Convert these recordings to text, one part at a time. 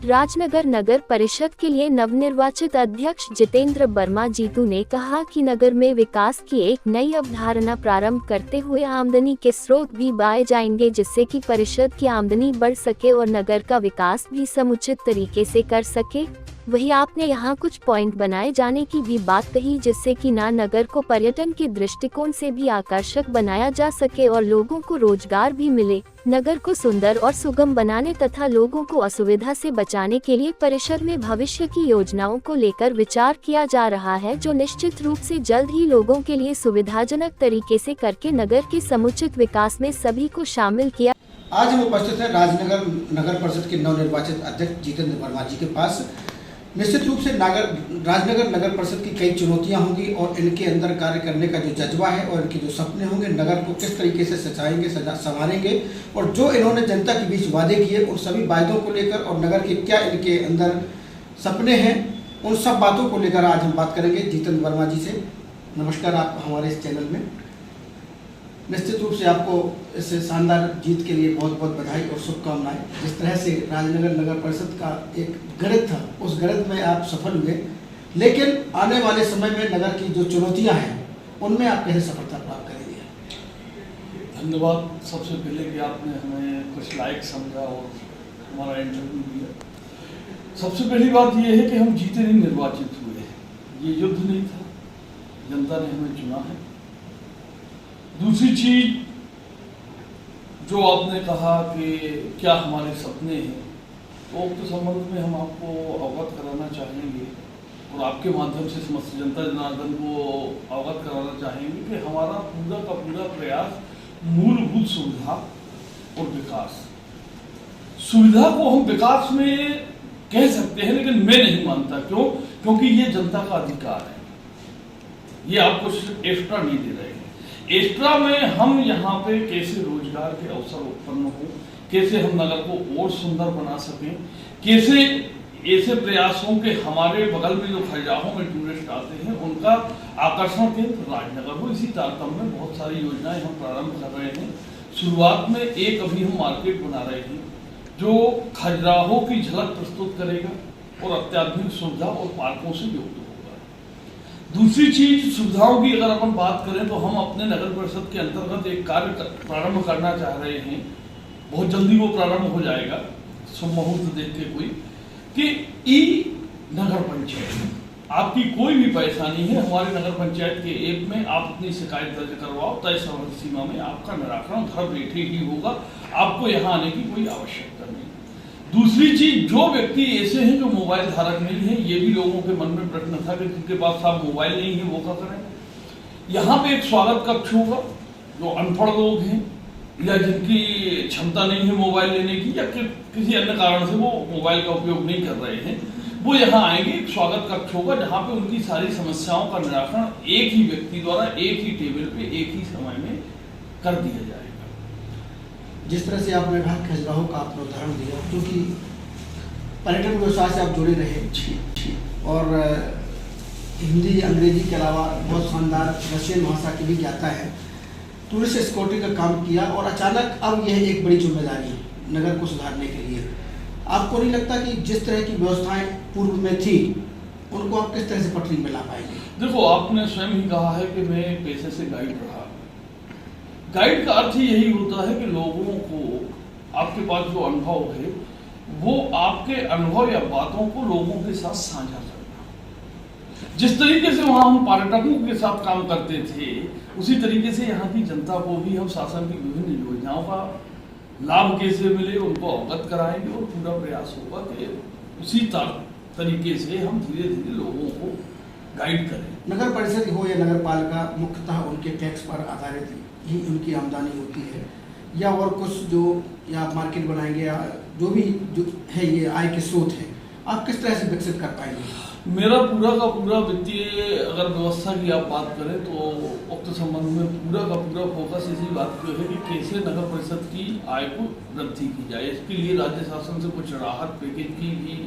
राजनगर नगर परिषद के लिए नवनिर्वाचित अध्यक्ष जितेंद्र वर्मा जीतू ने कहा कि नगर में विकास की एक नई अवधारणा प्रारंभ करते हुए आमदनी के स्रोत भी बढ़ाए जाएंगे, जिससे कि परिषद की आमदनी बढ़ सके और नगर का विकास भी समुचित तरीके से कर सके। वहीं आपने यहां कुछ पॉइंट बनाए जाने की भी बात कही, जिससे कि नगर को पर्यटन के दृष्टिकोण से भी आकर्षक बनाया जा सके और लोगों को रोजगार भी मिले। नगर को सुंदर और सुगम बनाने तथा लोगों को असुविधा से बचाने के लिए परिषद में भविष्य की योजनाओं को लेकर विचार किया जा रहा है, जो निश्चित रूप से जल्द ही लोगों के लिए सुविधाजनक तरीके से करके नगर के समुचित विकास में सभी को शामिल किया। आज हम उपस्थित हैं राजनगर नगर परिषद के नवनिर्वाचित अध्यक्ष जितेंद्र वर्मा जी के पास। निश्चित रूप से राजनगर नगर परिषद की कई चुनौतियां होंगी और इनके अंदर कार्य करने का जो जज्बा है और इनके जो सपने होंगे, नगर को किस तरीके से सजाएंगे, संवारेंगे और जो इन्होंने जनता के बीच वादे किए उन सभी वादों को लेकर और नगर के क्या इनके अंदर सपने हैं, उन सब बातों को लेकर आज हम बात करेंगे जितेंद्र वर्मा जी से। नमस्कार, आप हमारे इस चैनल में। निश्चित रूप से आपको इस शानदार जीत के लिए बहुत बहुत बधाई और शुभकामनाएं। जिस तरह से राजनगर नगर परिषद का एक गणित था, उस गणित में आप सफल हुए, लेकिन आने वाले समय में नगर की जो चुनौतियां हैं उनमें आप कैसे सफलता प्राप्त करेंगे? धन्यवाद सबसे पहले कि आपने हमें कुछ लायक समझा और हमारा इंटरव्यू दिया। सबसे पहली बात यह है कि हम जीते नहीं, निर्वाचित हुए। ये युद्ध नहीं था, जनता ने हमें चुना है। दूसरी चीज जो आपने कहा कि क्या हमारे सपने हैं, तो उक्त संबंध में हम आपको अवगत कराना चाहेंगे और आपके माध्यम से समस्त जनता जनार्दन को अवगत कराना चाहेंगे कि हमारा पूरा का पूरा प्रयास मूलभूत सुविधा और विकास। सुविधा को हम विकास में कह सकते हैं, लेकिन मैं नहीं मानता। क्यों? क्योंकि ये जनता का अधिकार है, ये आपको सिर्फ एक्स्ट्रा नहीं दे रहे हैं। एक्स्ट्रा में हम यहाँ पे कैसे रोजगार के अवसर उत्पन्न हो, कैसे हम नगर को और सुंदर बना सकें, कैसे ऐसे प्रयास हों कि हमारे बगल में जो खजुराहो में टूरिस्ट आते हैं उनका आकर्षण केंद्र राजनगर हो। इसी तारतम्य में बहुत सारी योजनाएं हम प्रारंभ कर रहे हैं। शुरुआत में एक अभी हम मार्केट बना रहे हैं जो खजुराहो की झलक प्रस्तुत करेगा और अत्याधुनिक सुविधा और पार्कों से युक्त होगा। दूसरी चीज, सुविधाओं की अगर अपन बात करें तो हम अपने नगर परिषद के अंतर्गत एक कार्य प्रारंभ करना चाह रहे हैं, बहुत जल्दी वो प्रारंभ हो जाएगा, शुभ मुहूर्त देख के कोई, कि ई नगर पंचायत। आपकी कोई भी परेशानी है, हमारे नगर पंचायत के ऐप में आप अपनी शिकायत दर्ज करवाओ, तय समय सीमा में आपका निराकरण घर बैठे ही होगा, आपको यहाँ आने की कोई आवश्यकता नहीं। दूसरी चीज, जो व्यक्ति ऐसे हैं जो मोबाइल धारक नहीं है, ये भी लोगों के मन में प्रश्न था कि जिनके पास साहब मोबाइल नहीं है वो क्या करें। यहाँ पे एक स्वागत कक्ष होगा, जो अनपढ़ लोग हैं या जिनकी क्षमता नहीं है मोबाइल लेने की या किसी अन्य कारण से वो मोबाइल का उपयोग नहीं कर रहे हैं, वो यहाँ आएंगे। एक स्वागत कक्ष होगा जहाँ पे उनकी सारी समस्याओं का निराकरण एक ही व्यक्ति द्वारा एक ही टेबल पे एक ही समय में कर दिया जाएगा। जिस तरह से आपने कहा खजुराहो का आपने उदाहरण दिया, क्योंकि पर्यटन व्यवसाय से आप जुड़े रहे और हिंदी अंग्रेजी के अलावा बहुत शानदार रशियन भाषा की भी ज्ञाता है, टूरिस्ट सिक्योरिटी का काम किया और अचानक अब यह एक बड़ी जिम्मेदारी है नगर को सुधारने के लिए। आपको नहीं लगता कि जिस तरह की व्यवस्थाएं पूर्व में थी उनको आप किस तरह से पटरी में ला पाएंगे? देखो, आपने स्वयं ही कहा है कि मैं पैसे से गाइड रहा। गाइड का अर्थ ही यही होता है कि लोगों को आपके पास जो अनुभव है वो आपके अनुभव या बातों को लोगों के साथ साझा करना। जिस तरीके से वहां हम पर्यटकों के साथ काम करते थे, उसी तरीके से यहाँ की जनता को भी हम शासन की विभिन्न योजनाओं का लाभ कैसे मिले उनको अवगत कराएंगे और पूरा प्रयास होगा कि उसी तरीके से हम धीरे धीरे लोगों को गाइड करें। नगर परिषद हो या नगर पालिका, मुख्यतः उनके टैक्स पर आधारित ही उनकी आमदनी होती है, या और कुछ जो या मार्केट बनाएंगे या जो भी जो है ये आय के स्रोत है, आप किस तरह से विकसित कर पाएंगे? मेरा पूरा का पूरा वित्तीय अगर व्यवस्था की आप बात करें तो उक्त संबंध में पूरा का पूरा फोकस इसी बात पे है कि कैसे नगर परिषद की आय को वृद्धि की जाए। इसके लिए राज्य शासन से कुछ राहत पैकेज की भी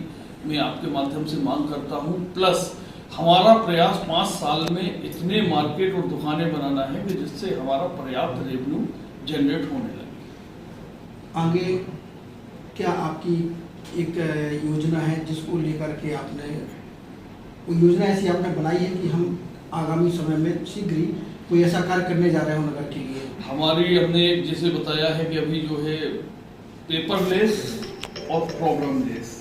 मैं आपके माध्यम से मांग करता हूँ। प्लस हमारा प्रयास 5 साल में इतने मार्केट और दुकानें बनाना है कि जिससे हमारा पर्याप्त रेवेन्यू जनरेट होने लगे। आगे क्या आपकी एक योजना है जिसको लेकर के आपने, वो योजना ऐसी आपने बनाई है कि हम आगामी समय में शीघ्र ही कोई ऐसा कार्य करने जा रहे हो नगर के लिए? हमारी हमने जैसे बताया है कि अभी जो है पेपरलेस और प्रॉब्लम लेस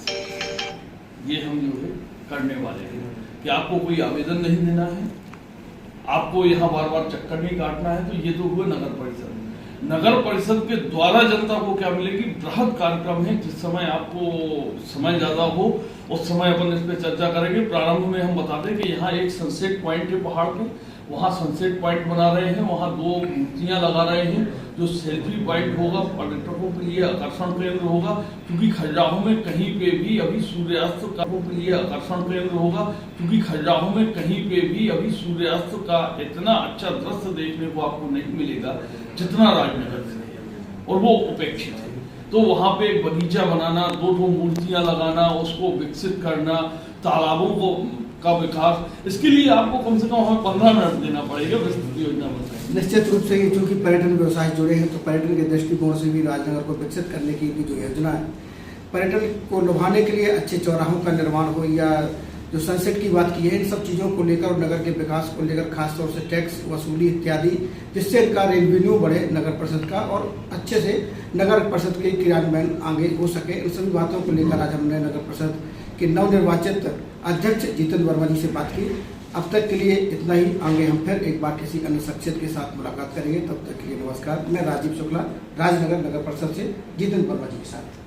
ये हम जो है करने वाले हैं कि आपको कोई आवेदन नहीं देना है, आपको यहाँ बार बार चक्कर नहीं काटना है। तो ये तो हुआ नगर परिषद। नगर परिषद के द्वारा जनता को क्या मिलेगी? बृहद कार्यक्रम है। जिस समय आपको समय ज्यादा हो उस समय अपन इस पे चर्चा करेंगे। प्रारंभ में हम बता दें कि यहाँ एक सनसेट पॉइंट है पहाड़ पे, वहाँ सनसेट पॉइंट बना रहे हैं, वहाँ 2 मूर्तियां लगा रहे हैं जो सेल्फी पॉइंट होगा, पर्यटकों के लिए आकर्षण केंद्र होगा। क्योंकि खजुराहो में कहीं पे भी अभी सूर्यास्त के लिए आकर्षण केंद्र होगा, क्योंकि खजुराहो में कहीं पे भी अभी सूर्यास्त का इतना अच्छा दृश्य देखने को आपको नहीं मिलेगा जितना राजनगर से, और वो उपेक्षित है। तो वहाँ पे एक बगीचा बनाना, 2 मूर्तियां लगाना, उसको विकसित करना, तालाबों को का विकास, इसके लिए आपको कम से कम हमें 15 मिनट देना पड़ेगा। विस्तृत योजना बताएं। निश्चित रूप से क्योंकि पर्यटन व्यवसाय जुड़े हैं तो पर्यटन के दृष्टिकोण से भी राजनगर को विकसित करने की जो योजना है, पर्यटन को लुभाने के लिए अच्छे चौराहों का निर्माण हो या जो सनसेट की बात की है, इन सब चीज़ों को लेकर और नगर के विकास को लेकर खासतौर से टैक्स वसूली इत्यादि, जिससे इनका रेवेन्यू बढ़े नगर परिषद का और अच्छे से नगर परिषद के क्रियान्वयन आगे हो सके। इन सभी बातों को लेकर आज हमने नगर परिषद के नवनिर्वाचित अध्यक्ष जितेंद्र वर्मा जी से बात की। अब तक के लिए इतना ही। आगे हम फिर एक बार किसी अन्य शख्सियत के साथ मुलाकात करेंगे। तब तक के लिए नमस्कार। मैं राजीव शुक्ला, राजनगर नगर परिषद से जितेंद्र वर्मा जी के साथ।